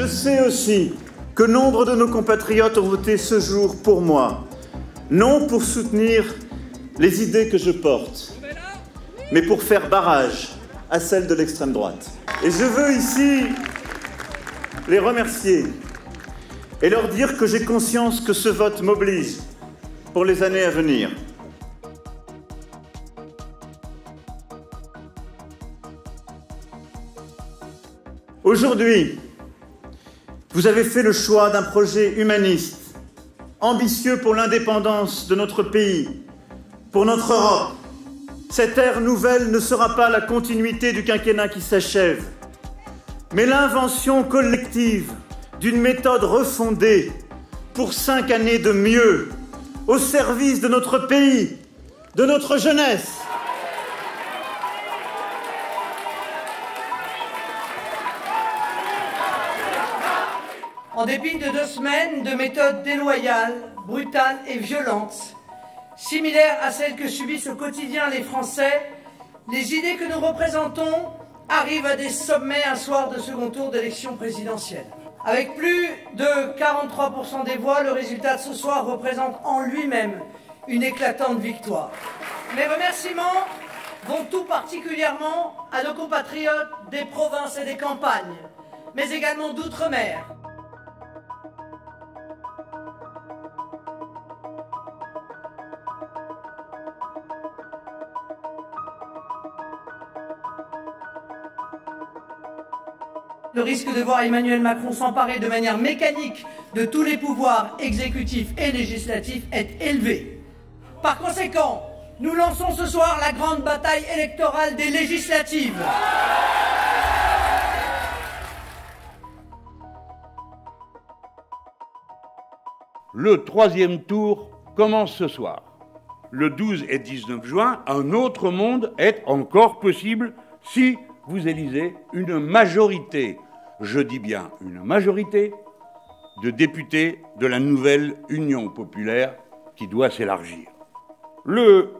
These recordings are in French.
Je sais aussi que nombre de nos compatriotes ont voté ce jour pour moi, non pour soutenir les idées que je porte, mais pour faire barrage à celles de l'extrême droite. Et je veux ici les remercier et leur dire que j'ai conscience que ce vote m'oblige pour les années à venir. Aujourd'hui, vous avez fait le choix d'un projet humaniste, ambitieux pour l'indépendance de notre pays, pour notre Europe. Cette ère nouvelle ne sera pas la continuité du quinquennat qui s'achève, mais l'invention collective d'une méthode refondée pour 5 années de mieux, au service de notre pays, de notre jeunesse. En dépit de 2 semaines de méthodes déloyales, brutales et violentes, similaires à celles que subissent au quotidien les Français, les idées que nous représentons arrivent à des sommets un soir de second tour d'élection présidentielle. Avec plus de 43% des voix, le résultat de ce soir représente en lui-même une éclatante victoire. Mes remerciements vont tout particulièrement à nos compatriotes des provinces et des campagnes, mais également d'outre-mer. Le risque de voir Emmanuel Macron s'emparer de manière mécanique de tous les pouvoirs exécutifs et législatifs est élevé. Par conséquent, nous lançons ce soir la grande bataille électorale des législatives. Le 3e tour commence ce soir. Le 12 et 19 juin, un autre monde est encore possible si vous élisez une majorité, je dis bien une majorité, de députés de la nouvelle Union populaire qui doit s'élargir. Le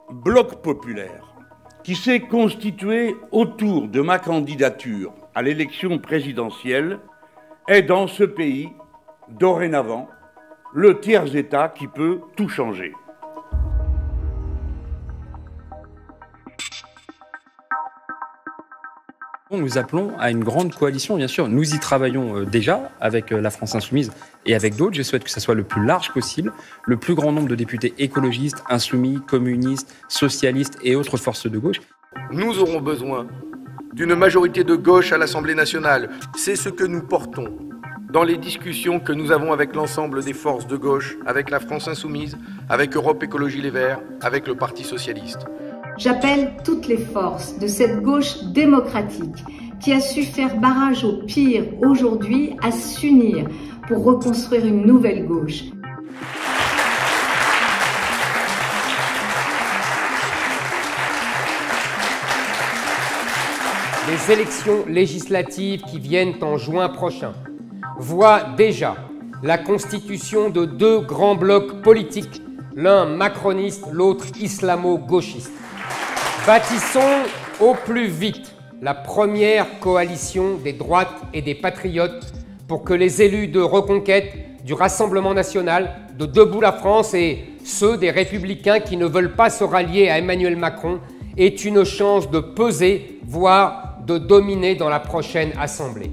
bloc populaire qui s'est constitué autour de ma candidature à l'élection présidentielle est dans ce pays, dorénavant, le tiers-État qui peut tout changer. Nous appelons à une grande coalition, bien sûr. Nous y travaillons déjà avec la France Insoumise et avec d'autres. Je souhaite que ça soit le plus large possible, le plus grand nombre de députés écologistes, insoumis, communistes, socialistes et autres forces de gauche. Nous aurons besoin d'une majorité de gauche à l'Assemblée nationale. C'est ce que nous portons dans les discussions que nous avons avec l'ensemble des forces de gauche, avec la France Insoumise, avec Europe Écologie Les Verts, avec le Parti Socialiste. J'appelle toutes les forces de cette gauche démocratique qui a su faire barrage au pire aujourd'hui à s'unir pour reconstruire une nouvelle gauche. Les élections législatives qui viennent en juin prochain voient déjà la constitution de 2 grands blocs politiques, l'un macroniste, l'autre islamo-gauchiste. Bâtissons au plus vite la première coalition des droites et des patriotes pour que les élus de Reconquête, du Rassemblement national, de Debout la France et ceux des Républicains qui ne veulent pas se rallier à Emmanuel Macron aient une chance de peser, voire de dominer dans la prochaine Assemblée.